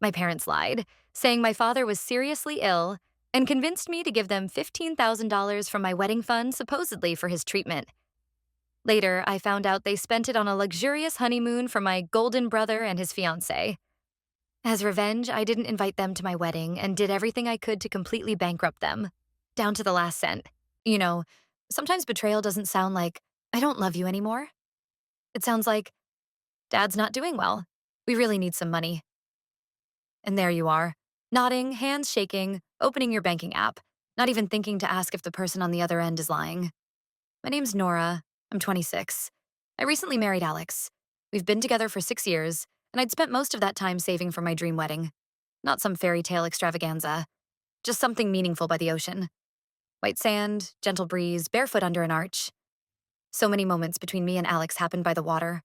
My parents lied, saying my father was seriously ill and convinced me to give them $15,000 from my wedding fund supposedly for his treatment. Later, I found out they spent it on a luxurious honeymoon for my golden brother and his fiancée. As revenge, I didn't invite them to my wedding and did everything I could to completely bankrupt them, down to the last cent. You know, sometimes betrayal doesn't sound like, I don't love you anymore. It sounds like, Dad's not doing well. We really need some money. And there you are, nodding, hands shaking, opening your banking app, not even thinking to ask if the person on the other end is lying. My name's Nora. I'm 26. I recently married Alex. We've been together for 6 years, and I'd spent most of that time saving for my dream wedding. Not some fairy tale extravaganza, just something meaningful by the ocean. White sand, gentle breeze, barefoot under an arch. So many moments between me and Alex happened by the water.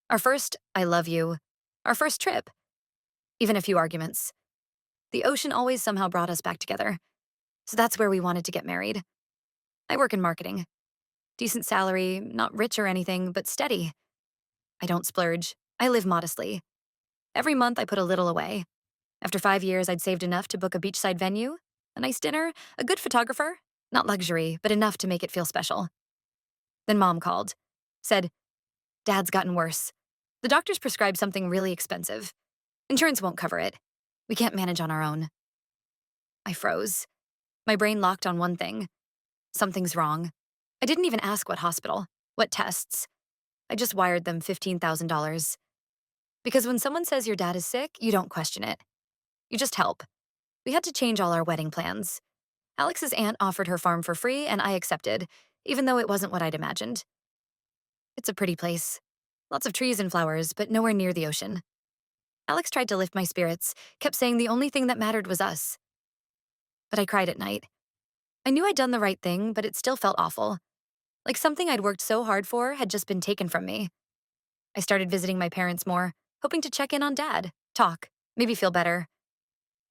Our first, I love you. Our first trip. Even a few arguments. The ocean always somehow brought us back together. So that's where we wanted to get married. I work in marketing. Decent salary, not rich or anything, but steady. I don't splurge. I live modestly. Every month I put a little away. After 5 years, I'd saved enough to book a beachside venue, a nice dinner, a good photographer. Not luxury, but enough to make it feel special. Then Mom called. Said, Dad's gotten worse. The doctors prescribed something really expensive. Insurance won't cover it. We can't manage on our own. I froze. My brain locked on one thing. Something's wrong. I didn't even ask what hospital, what tests. I just wired them $15,000. Because when someone says your dad is sick, you don't question it. You just help. We had to change all our wedding plans. Alex's aunt offered her farm for free, and I accepted, even though it wasn't what I'd imagined. It's a pretty place. Lots of trees and flowers, but nowhere near the ocean. Alex tried to lift my spirits, kept saying the only thing that mattered was us. But I cried at night. I knew I'd done the right thing, but it still felt awful. Like something I'd worked so hard for had just been taken from me. I started visiting my parents more, hoping to check in on Dad, talk, maybe feel better.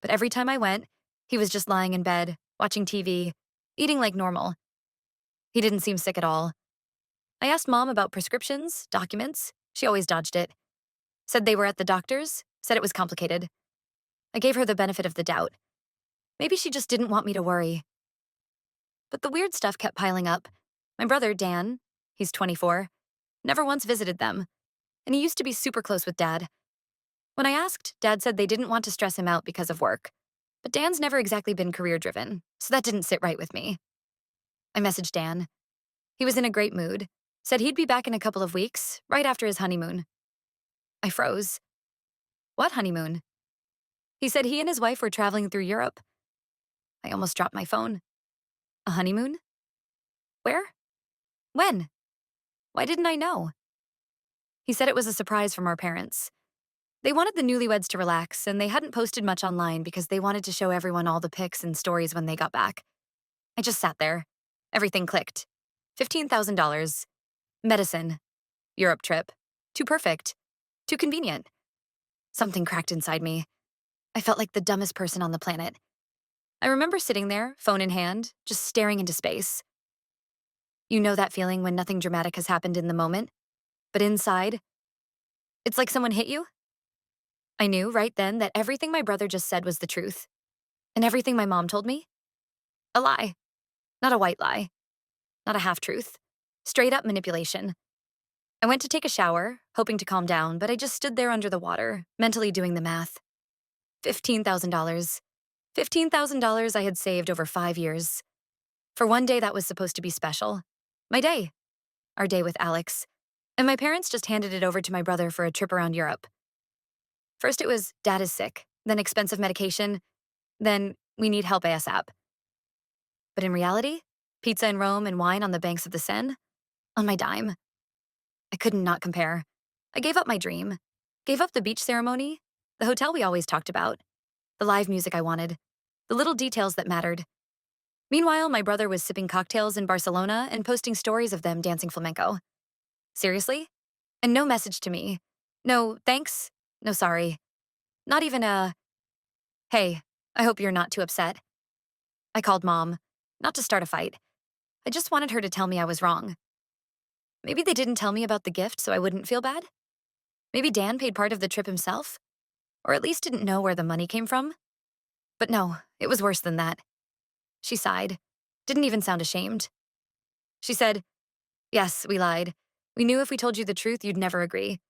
But every time I went, he was just lying in bed, watching TV, eating like normal. He didn't seem sick at all. I asked Mom about prescriptions, documents. She always dodged it. Said they were at the doctor's, said it was complicated. I gave her the benefit of the doubt. Maybe she just didn't want me to worry. But the weird stuff kept piling up. My brother, Dan, he's 24, never once visited them, and he used to be super close with Dad. When I asked, Dad said they didn't want to stress him out because of work, but Dan's never exactly been career-driven, so that didn't sit right with me. I messaged Dan. He was in a great mood, said he'd be back in a couple of weeks, right after his honeymoon. I froze. What honeymoon? He said he and his wife were traveling through Europe. I almost dropped my phone. A honeymoon? Where? When? Why didn't I know? He said it was a surprise from our parents. They wanted the newlyweds to relax, and they hadn't posted much online because they wanted to show everyone all the pics and stories when they got back. I just sat there. Everything clicked. $15,000. Medicine. Europe trip. Too perfect. Too convenient. Something cracked inside me. I felt like the dumbest person on the planet. I remember sitting there, phone in hand, just staring into space. You know that feeling when nothing dramatic has happened in the moment, but inside, it's like someone hit you? I knew right then that everything my brother just said was the truth. And everything my mom told me? A lie. Not a white lie. Not a half-truth. Straight up manipulation. I went to take a shower, hoping to calm down, but I just stood there under the water, mentally doing the math. $15,000. $15,000 I had saved over 5 years. For one day that was supposed to be special. My day. Our day with Alex. And my parents just handed it over to my brother for a trip around Europe. First it was, Dad is sick, then expensive medication, then we need help ASAP. But in reality, pizza in Rome and wine on the banks of the Seine? On my dime. I couldn't not compare. I gave up my dream. Gave up the beach ceremony, the hotel we always talked about, the live music I wanted, the little details that mattered. Meanwhile, my brother was sipping cocktails in Barcelona and posting stories of them dancing flamenco. Seriously? And no message to me. No thanks, no sorry. Not even a, hey, I hope you're not too upset. I called Mom, not to start a fight. I just wanted her to tell me I was wrong. Maybe they didn't tell me about the gift so I wouldn't feel bad? Maybe Dan paid part of the trip himself? or at least didn't know where the money came from. But no, it was worse than that. She sighed, didn't even sound ashamed. She said, "Yes, we lied. We knew if we told you the truth, you'd never agree.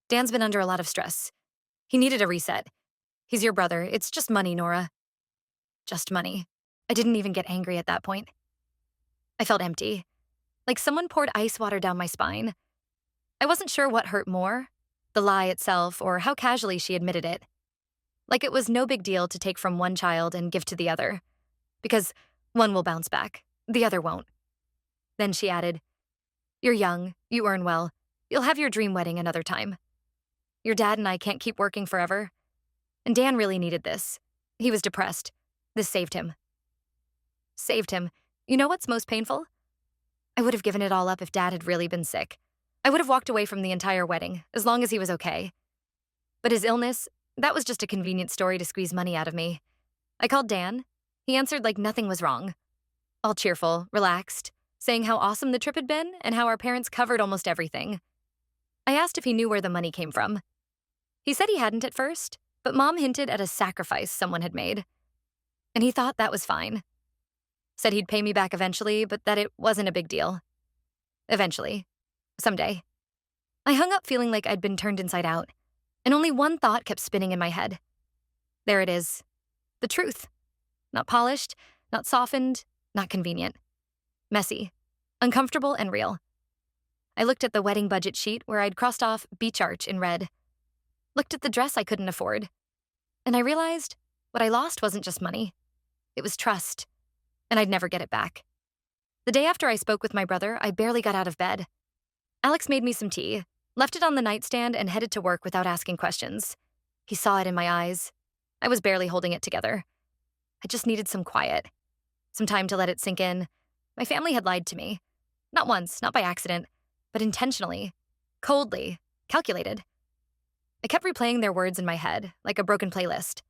Dan's been under a lot of stress. He needed a reset. He's your brother. It's just money, Nora." Just money. I didn't even get angry at that point. I felt empty, like someone poured ice water down my spine. I wasn't sure what hurt more, the lie itself or how casually she admitted it. Like it was no big deal to take from one child and give to the other, because one will bounce back, the other won't. Then she added, "You're young, you earn well. You'll have your dream wedding another time. Your dad and I can't keep working forever. And Dan really needed this. He was depressed. This saved him." Saved him. You know what's most painful? I would have given it all up if Dad had really been sick. I would have walked away from the entire wedding, as long as he was okay. But his illness, that was just a convenient story to squeeze money out of me. I called Dan. He answered like nothing was wrong. All cheerful, relaxed, saying how awesome the trip had been and how our parents covered almost everything. I asked if he knew where the money came from. He said he hadn't at first, but Mom hinted at a sacrifice someone had made. And he thought that was fine. Said he'd pay me back eventually, but that it wasn't a big deal. Eventually. Someday. I hung up feeling like I'd been turned inside out, and only one thought kept spinning in my head. There it is. The truth. Not polished, not softened, not convenient. Messy, uncomfortable, and real. I looked at the wedding budget sheet where I'd crossed off beach arch in red. Looked at the dress I couldn't afford. And I realized what I lost wasn't just money. It was trust. And I'd never get it back. The day after I spoke with my brother, I barely got out of bed. Alex made me some tea, left it on the nightstand, and headed to work without asking questions. He saw it in my eyes. I was barely holding it together. I just needed some quiet, some time to let it sink in. My family had lied to me. Not once, not by accident, but intentionally, coldly, calculated. I kept replaying their words in my head, like a broken playlist.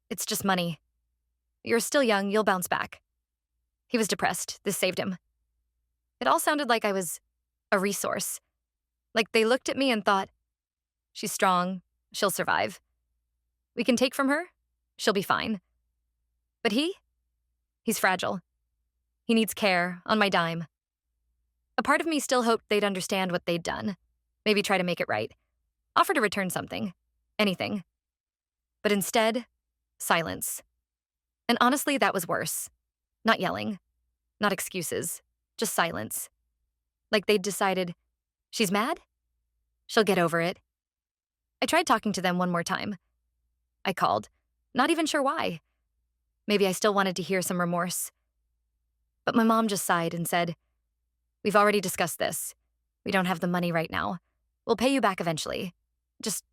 "It's just money. You're still young, you'll bounce back." He was depressed. This saved him. It all sounded like I was a resource. Like they looked at me and thought, "She's strong. She'll survive. We can take from her. She'll be fine." But he's fragile. He needs care, on my dime. A part of me still hoped they'd understand what they'd done. Maybe try to make it right. Offer to return something. Anything. But instead, silence. And honestly, that was worse. Not yelling. Not excuses. Just silence. Like they'd decided, she's mad? She'll get over it. I tried talking to them one more time. I called. Not even sure why. Maybe I still wanted to hear some remorse. But my mom just sighed and said, "We've already discussed this. We don't have the money right now. We'll pay you back eventually. Just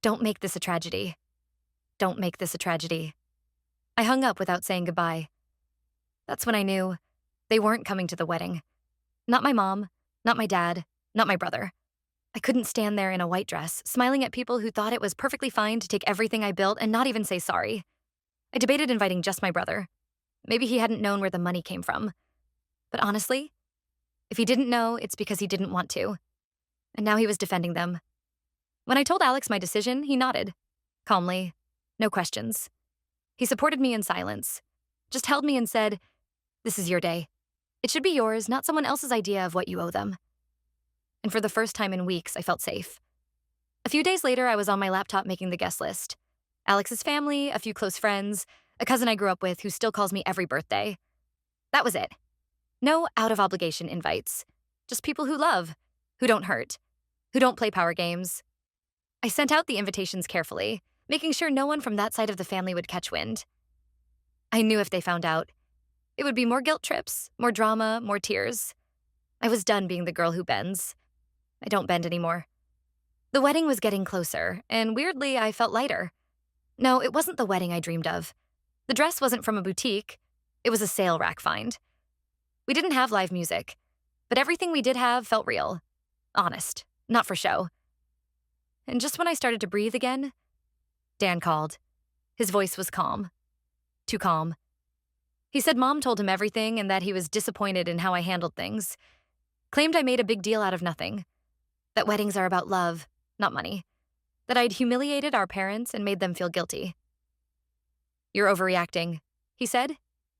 don't make this a tragedy. Don't make this a tragedy." I hung up without saying goodbye. That's when I knew they weren't coming to the wedding. Not my mom, not my dad, not my brother. I couldn't stand there in a white dress, smiling at people who thought it was perfectly fine to take everything I built and not even say sorry. I debated inviting just my brother. Maybe he hadn't known where the money came from. But honestly, if he didn't know, it's because he didn't want to. And now he was defending them. When I told Alex my decision, he nodded. Calmly. No questions. He supported me in silence. Just held me and said, "This is your day. It should be yours, not someone else's idea of what you owe them." And for the first time in weeks, I felt safe. A few days later, I was on my laptop making the guest list. Alex's family, a few close friends, a cousin I grew up with who still calls me every birthday. That was it. No out-of-obligation invites. Just people who love, who don't hurt, who don't play power games. I sent out the invitations carefully, making sure no one from that side of the family would catch wind. I knew if they found out, it would be more guilt trips, more drama, more tears. I was done being the girl who bends. I don't bend anymore. The wedding was getting closer, and weirdly, I felt lighter. No, it wasn't the wedding I dreamed of. The dress wasn't from a boutique. It was a sale rack find. We didn't have live music, but everything we did have felt real. Honest, not for show. And just when I started to breathe again, Dan called. His voice was calm. Too calm. He said Mom told him everything and that he was disappointed in how I handled things. Claimed I made a big deal out of nothing. That weddings are about love, not money. that I'd humiliated our parents and made them feel guilty. "You're overreacting," he said.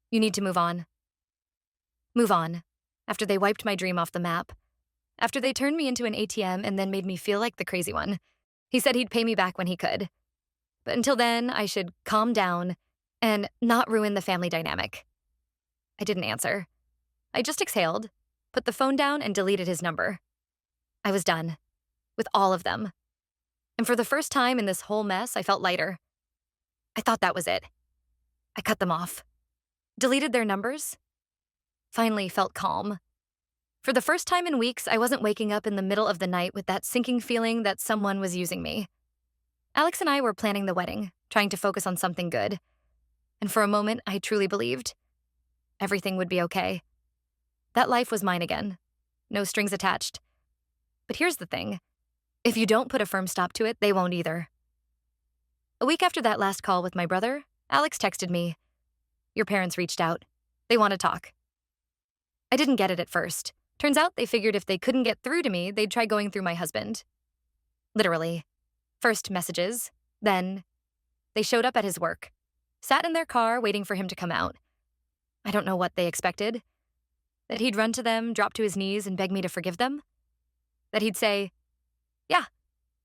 "You need to move on." Move on. After they wiped my dream off the map. After they turned me into an ATM and then made me feel like the crazy one. He said he'd pay me back when he could. But until then, I should calm down and not ruin the family dynamic. I didn't answer. I just exhaled, put the phone down, and deleted his number. I was done. With all of them. And for the first time in this whole mess, I felt lighter. I thought that was it. I cut them off. Deleted their numbers. Finally felt calm. For the first time in weeks, I wasn't waking up in the middle of the night with that sinking feeling that someone was using me. Alex and I were planning the wedding, trying to focus on something good. And for a moment, I truly believed everything would be okay. That life was mine again. No strings attached. But here's the thing. If you don't put a firm stop to it, they won't either. A week after that last call with my brother, Alex texted me, "Your parents reached out. They want to talk." I didn't get it at first. Turns out they figured if they couldn't get through to me, they'd try going through my husband. Literally. First messages, then they showed up at his work, sat in their car waiting for him to come out. I don't know what they expected. That he'd run to them, drop to his knees, and beg me to forgive them? That he'd say, "Yeah,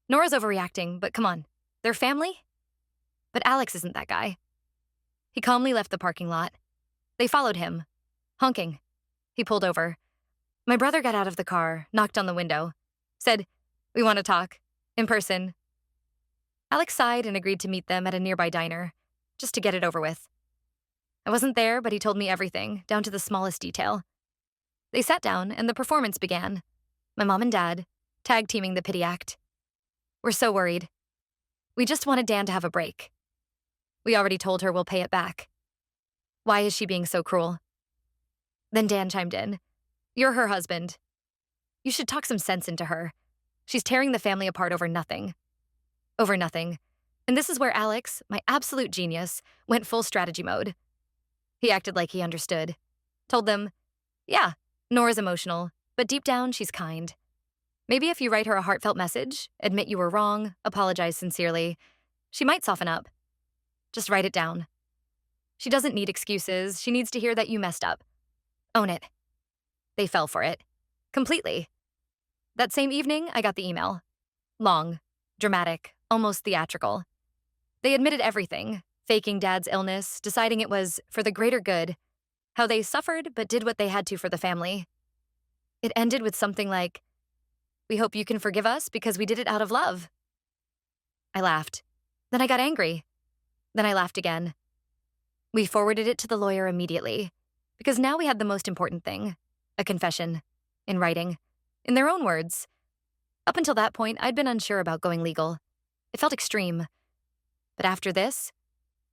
Nora's overreacting, but come on, they're family?" But Alex isn't that guy. He calmly left the parking lot. They followed him, honking. He pulled over. My brother got out of the car, knocked on the window, said, "We want to talk, in person." Alex sighed and agreed to meet them at a nearby diner, just to get it over with. I wasn't there, but he told me everything, down to the smallest detail. They sat down, and the performance began. My mom and dad, tag-teaming the pity act. We're so worried. We just wanted Dan to have a break. We already told her we'll pay it back. Why is she being so cruel? Then Dan chimed in. "You're her husband. You should talk some sense into her. She's tearing the family apart over nothing." Over nothing. And this is where Alex, my absolute genius, went full strategy mode. He acted like he understood. Told them, "Yeah, Nora's emotional, but deep down, she's kind. Maybe if you write her a heartfelt message, admit you were wrong, apologize sincerely, she might soften up. Just write it down. She doesn't need excuses. She needs to hear that you messed up. Own it." They fell for it. Completely. That same evening, I got the email. Long, dramatic, almost theatrical. They admitted everything, faking Dad's illness, deciding it was for the greater good, how they suffered but did what they had to for the family. It ended with something like, "We hope you can forgive us because we did it out of love." I laughed. Then I got angry. Then I laughed again. We forwarded it to the lawyer immediately, because now we had the most important thing, a confession, in writing, in their own words. Up until that point, I'd been unsure about going legal. It felt extreme. But after this,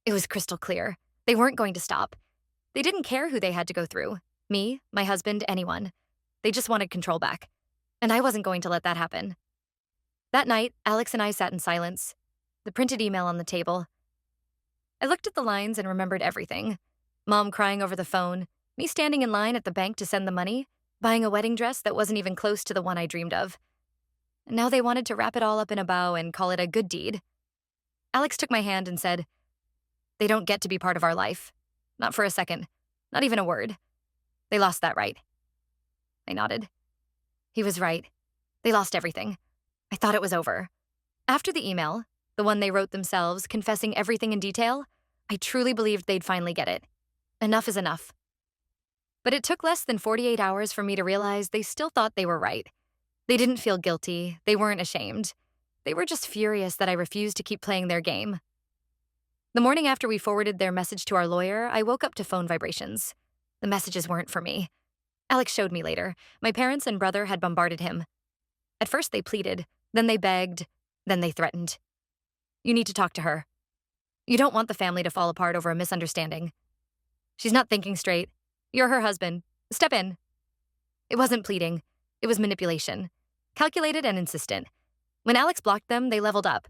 it was crystal clear. They weren't going to stop. They didn't care who they had to go through. Me, my husband, anyone. They just wanted control back. And I wasn't going to let that happen. That night, Alex and I sat in silence, the printed email on the table. I looked at the lines and remembered everything. Mom crying over the phone, me standing in line at the bank to send the money, buying a wedding dress that wasn't even close to the one I dreamed of. And now they wanted to wrap it all up in a bow and call it a good deed. Alex took my hand and said, "They don't get to be part of our life. Not for a second. Not even a word. They lost that right." I nodded. He was right. They lost everything. I thought it was over. After the email, the one they wrote themselves, confessing everything in detail, I truly believed they'd finally get it. Enough is enough. But it took less than 48 hours for me to realize they still thought they were right. They didn't feel guilty. They weren't ashamed. They were just furious that I refused to keep playing their game. The morning after we forwarded their message to our lawyer, I woke up to phone vibrations. The messages weren't for me. Alex showed me later. My parents and brother had bombarded him. At first they pleaded, then they begged, then they threatened. "You need to talk to her. You don't want the family to fall apart over a misunderstanding. She's not thinking straight. You're her husband. Step in." It wasn't pleading. It was manipulation. Calculated and insistent. When Alex blocked them, they leveled up.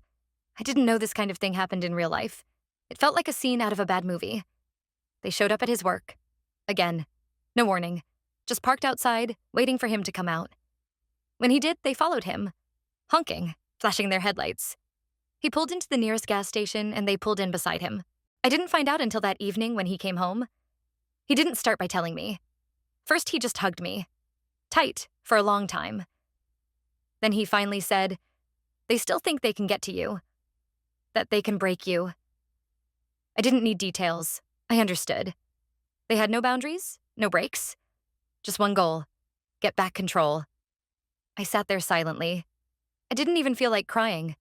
I didn't know this kind of thing happened in real life. It felt like a scene out of a bad movie. They showed up at his work. Again. No warning. Just parked outside, waiting for him to come out. When he did, they followed him. Honking, flashing their headlights. He pulled into the nearest gas station and they pulled in beside him. I didn't find out until that evening when he came home. He didn't start by telling me. First, he just hugged me. Tight, for a long time. Then he finally said, "They still think they can get to you. That they can break you." I didn't need details. I understood. They had no boundaries, no breaks. Just one goal: get back control. I sat there silently. I didn't even feel like crying.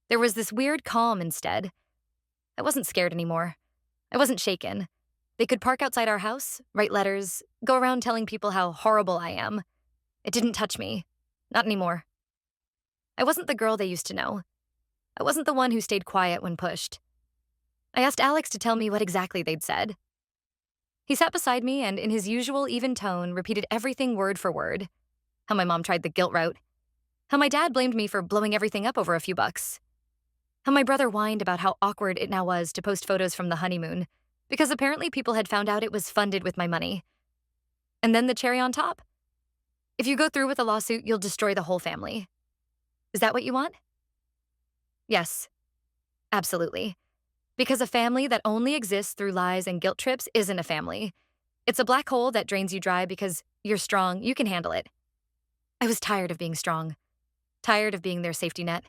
There was this weird calm instead. I wasn't scared anymore. I wasn't shaken. They could park outside our house, write letters, go around telling people how horrible I am. It didn't touch me. Not anymore. I wasn't the girl they used to know. I wasn't the one who stayed quiet when pushed. I asked Alex to tell me what exactly they'd said. He sat beside me and, in his usual even tone, repeated everything word for word. How my mom tried the guilt route. How my dad blamed me for blowing everything up over a few bucks. How my brother whined about how awkward it now was to post photos from the honeymoon, because apparently people had found out it was funded with my money. And then the cherry on top. If you go through with a lawsuit, you'll destroy the whole family. Is that what you want? Yes, absolutely. Because a family that only exists through lies and guilt trips isn't a family. It's a black hole that drains you dry because you're strong, you can handle it. I was tired of being strong, tired of being their safety net.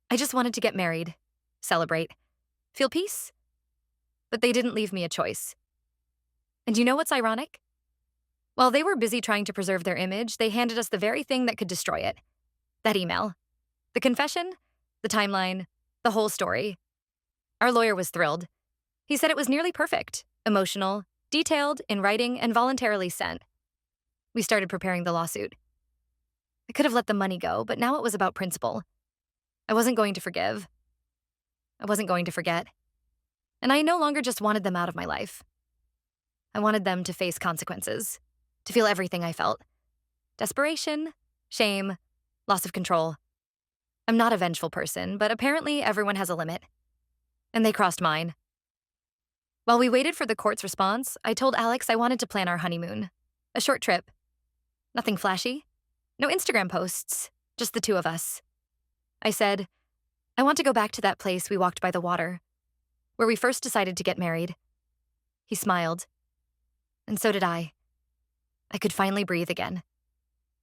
I just wanted to get married, celebrate, feel peace. But they didn't leave me a choice. And you know what's ironic? While they were busy trying to preserve their image, they handed us the very thing that could destroy it. That email. The confession, the timeline, the whole story. Our lawyer was thrilled. He said it was nearly perfect, emotional, detailed, in writing, and voluntarily sent. We started preparing the lawsuit. I could have let the money go, but now it was about principle. I wasn't going to forgive. I wasn't going to forget. And I no longer just wanted them out of my life. I wanted them to face consequences, to feel everything I felt. Desperation, shame, loss of control. I'm not a vengeful person, but apparently everyone has a limit. And they crossed mine. While we waited for the court's response, I told Alex I wanted to plan our honeymoon. A short trip. Nothing flashy. No Instagram posts. Just the two of us. I said, I want to go back to that place we walked by the water, where we first decided to get married. He smiled. And so did I. I could finally breathe again.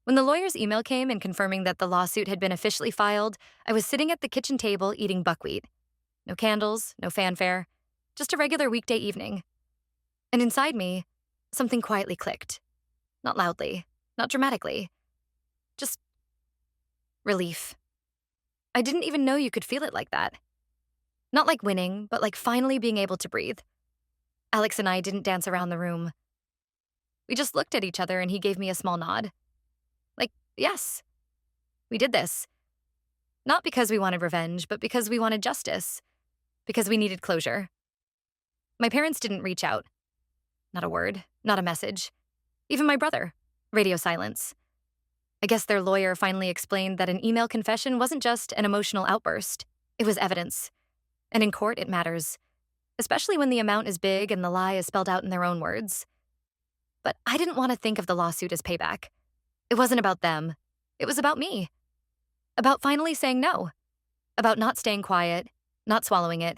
When the lawyer's email came in confirming that the lawsuit had been officially filed, I was sitting at the kitchen table eating buckwheat. No candles, no fanfare, just a regular weekday evening. And inside me, something quietly clicked. Not loudly, not dramatically. Just relief. I didn't even know you could feel it like that. Not like winning, but like finally being able to breathe. Alex and I didn't dance around the room. We just looked at each other and he gave me a small nod. Like, yes, we did this. Not because we wanted revenge, but because we wanted justice. Because we needed closure. My parents didn't reach out. Not a word, not a message. Even my brother. Radio silence. I guess their lawyer finally explained that an email confession wasn't just an emotional outburst. It was evidence. And in court, it matters. Especially when the amount is big and the lie is spelled out in their own words. But I didn't want to think of the lawsuit as payback. It wasn't about them. It was about me. About finally saying no. About not staying quiet, not swallowing it,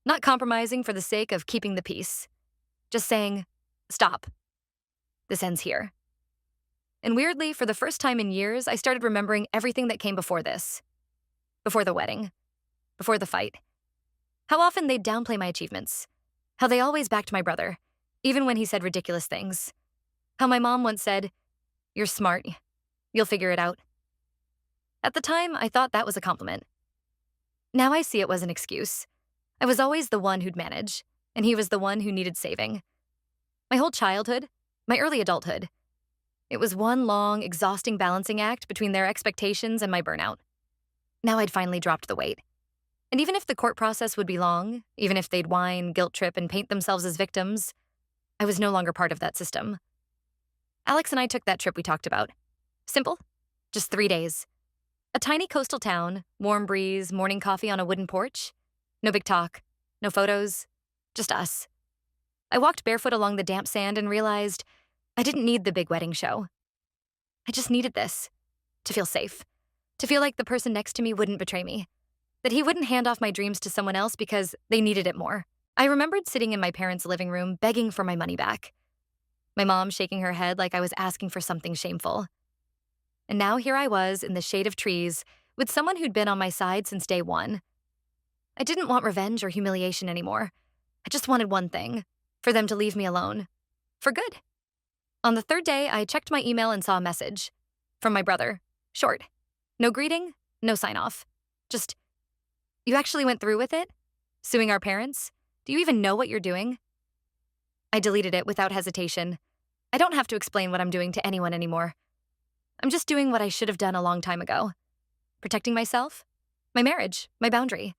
not compromising for the sake of keeping the peace. Just saying, stop. This ends here. And weirdly, for the first time in years, I started remembering everything that came before this. Before the wedding. Before the fight. How often they'd downplay my achievements. How they always backed my brother, even when he said ridiculous things. How my mom once said, "You're smart. You'll figure it out." At the time, I thought that was a compliment. Now I see it was an excuse. I was always the one who'd manage, and he was the one who needed saving. My whole childhood, my early adulthood, it was one long, exhausting balancing act between their expectations and my burnout. Now I'd finally dropped the weight. And even if the court process would be long, even if they'd whine, guilt trip, and paint themselves as victims, I was no longer part of that system. Alex and I took that trip we talked about. Simple, just 3 days. A tiny coastal town, warm breeze, morning coffee on a wooden porch. No big talk, no photos, just us. I walked barefoot along the damp sand and realized I didn't need the big wedding show. I just needed this, to feel safe, to feel like the person next to me wouldn't betray me. that he wouldn't hand off my dreams to someone else because they needed it more. I remembered sitting in my parents' living room begging for my money back, my mom shaking her head like I was asking for something shameful. And now here I was in the shade of trees with someone who'd been on my side since day one. I didn't want revenge or humiliation anymore. I just wanted one thing, for them to leave me alone. For good. On the third day, I checked my email and saw a message. From my brother. Short. No greeting, no sign-off. Just, "You actually went through with it? Suing our parents? Do you even know what you're doing?" I deleted it without hesitation. I don't have to explain what I'm doing to anyone anymore. I'm just doing what I should have done a long time ago. Protecting myself, my marriage, my boundary.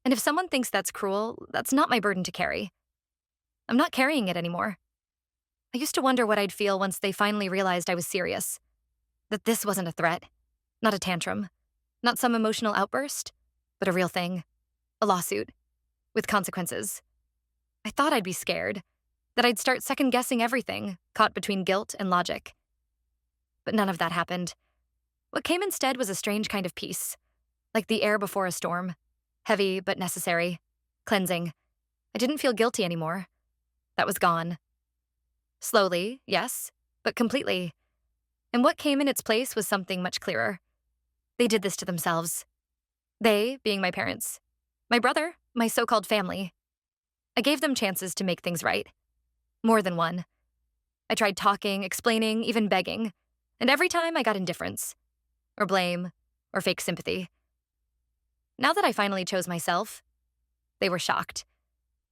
And if someone thinks that's cruel, that's not my burden to carry. I'm not carrying it anymore. I used to wonder what I'd feel once they finally realized I was serious. That this wasn't a threat, not a tantrum, not some emotional outburst, but a real thing. A lawsuit. With consequences. I thought I'd be scared. That I'd start second-guessing everything, caught between guilt and logic. But none of that happened. What came instead was a strange kind of peace. Like the air before a storm. Heavy but necessary. Cleansing. I didn't feel guilty anymore. That was gone. Slowly, yes, but completely. And what came in its place was something much clearer. They did this to themselves. They, being my parents. My brother, my so-called family. I gave them chances to make things right. More than one. I tried talking, explaining, even begging. And every time I got indifference. Or blame. Or fake sympathy. Now that I finally chose myself, they were shocked.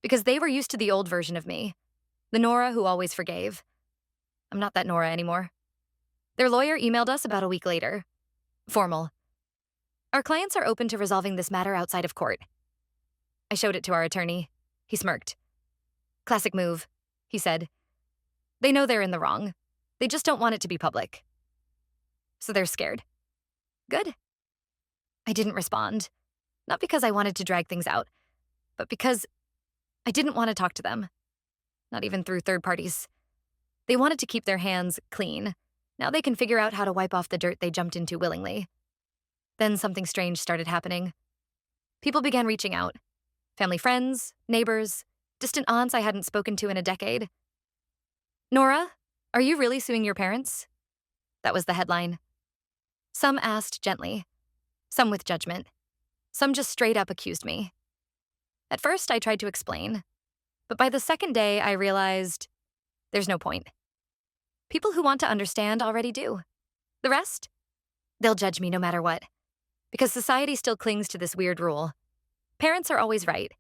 Because they were used to the old version of me. The Nora who always forgave. I'm not that Nora anymore. Their lawyer emailed us about a week later. Formal. Our clients are open to resolving this matter outside of court. I showed it to our attorney. He smirked. Classic move, he said. They know they're in the wrong. They just don't want it to be public. So they're scared. Good. I didn't respond. Not because I wanted to drag things out, but because I didn't want to talk to them. Not even through third parties. They wanted to keep their hands clean. Now they can figure out how to wipe off the dirt they jumped into willingly. Then something strange started happening. People began reaching out. Family friends, neighbors, distant aunts I hadn't spoken to in a decade. Nora, are you really suing your parents? That was the headline. Some asked gently. Some with judgment. Some just straight up accused me. At first, I tried to explain. But by the second day, I realized there's no point. People who want to understand already do. The rest? They'll judge me no matter what. Because society still clings to this weird rule. Parents are always right,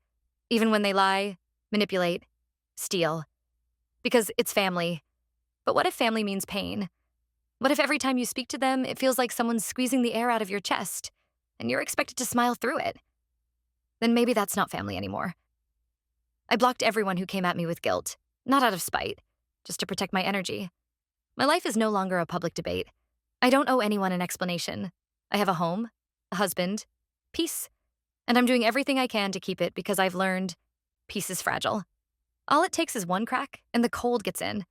even when they lie, manipulate, steal. Because it's family. But what if family means pain? What if every time you speak to them, it feels like someone's squeezing the air out of your chest, and you're expected to smile through it? Then maybe that's not family anymore. I blocked everyone who came at me with guilt, not out of spite, just to protect my energy. My life is no longer a public debate. I don't owe anyone an explanation. I have a home, a husband, peace, and I'm doing everything I can to keep it because I've learned peace is fragile. All it takes is one crack, and the cold gets in.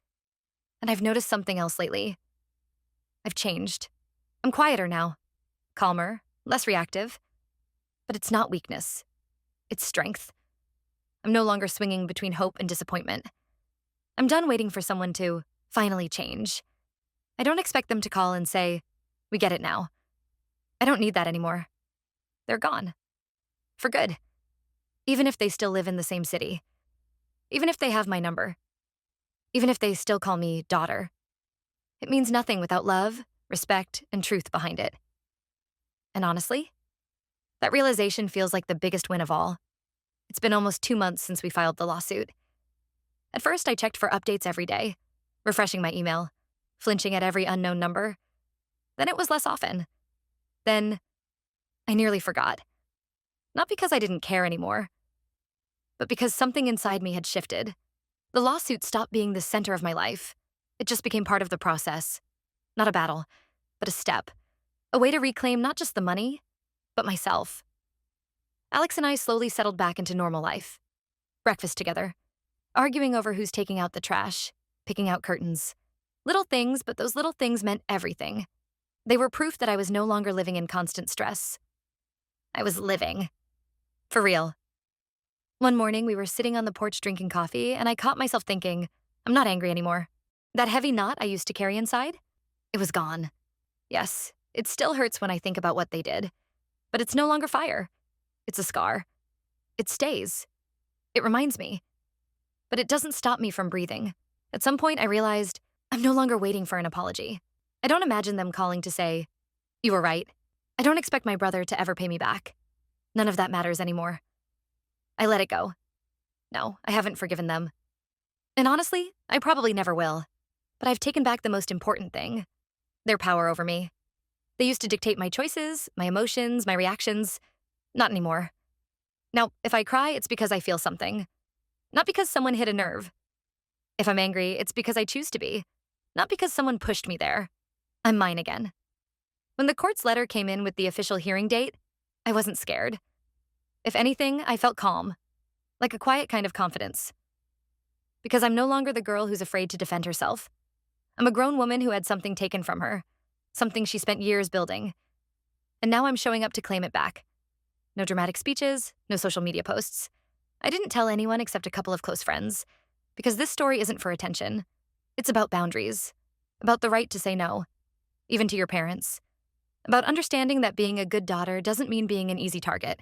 And I've noticed something else lately. I've changed. I'm quieter now, calmer, less reactive. But it's not weakness. It's strength. I'm no longer swinging between hope and disappointment. I'm done waiting for someone to finally change. I don't expect them to call and say, "We get it now." I don't need that anymore. They're gone. For good. Even if they still live in the same city. Even if they have my number. Even if they still call me daughter. It means nothing without love, respect, and truth behind it. And honestly, that realization feels like the biggest win of all. It's been almost 2 months since we filed the lawsuit. At first, I checked for updates every day, refreshing my email, flinching at every unknown number. Then it was less often. Then I nearly forgot. Not because I didn't care anymore, but because something inside me had shifted. The lawsuit stopped being the center of my life. It just became part of the process. Not a battle, but a step. A way to reclaim not just the money, but myself. Alex and I slowly settled back into normal life. Breakfast together. Arguing over who's taking out the trash. Picking out curtains. Little things, but those little things meant everything. They were proof that I was no longer living in constant stress. I was living. For real. One morning, we were sitting on the porch drinking coffee, and I caught myself thinking, I'm not angry anymore. That heavy knot I used to carry inside, it was gone. Yes, it still hurts when I think about what they did, but it's no longer fire. It's a scar. It stays. It reminds me. But it doesn't stop me from breathing. At some point, I realized I'm no longer waiting for an apology. I don't imagine them calling to say, you were right. I don't expect my brother to ever pay me back. None of that matters anymore. I let it go. No, I haven't forgiven them. And honestly, I probably never will. But I've taken back the most important thing, their power over me. They used to dictate my choices, my emotions, my reactions. Not anymore. Now, if I cry, it's because I feel something. Not because someone hit a nerve. If I'm angry, it's because I choose to be. Not because someone pushed me there. I'm mine again. When the court's letter came in with the official hearing date, I wasn't scared. If anything, I felt calm, like a quiet kind of confidence. Because I'm no longer the girl who's afraid to defend herself. I'm a grown woman who had something taken from her, something she spent years building. And now I'm showing up to claim it back. No dramatic speeches, no social media posts. I didn't tell anyone except a couple of close friends, because this story isn't for attention. It's about boundaries, about the right to say no, even to your parents, about understanding that being a good daughter doesn't mean being an easy target.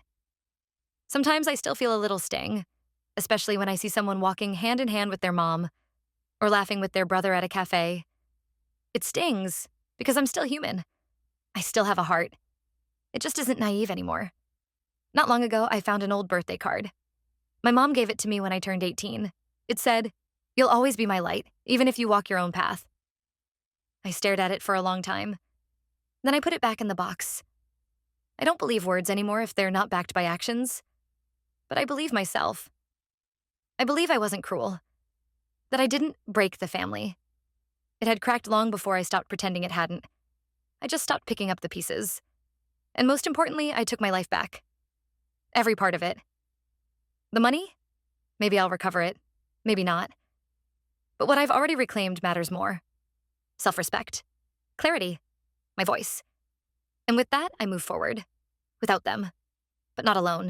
Sometimes I still feel a little sting, especially when I see someone walking hand in hand with their mom or laughing with their brother at a cafe. It stings because I'm still human. I still have a heart. It just isn't naive anymore. Not long ago, I found an old birthday card. My mom gave it to me when I turned 18. It said, "You'll always be my light, even if you walk your own path." I stared at it for a long time. Then I put it back in the box. I don't believe words anymore if they're not backed by actions. But I believe myself. I believe I wasn't cruel. That I didn't break the family. It had cracked long before I stopped pretending it hadn't. I just stopped picking up the pieces. And most importantly, I took my life back. Every part of it. The money? Maybe I'll recover it. Maybe not. But what I've already reclaimed matters more. Self-respect. Clarity. My voice. And with that, I move forward. Without them. But not alone.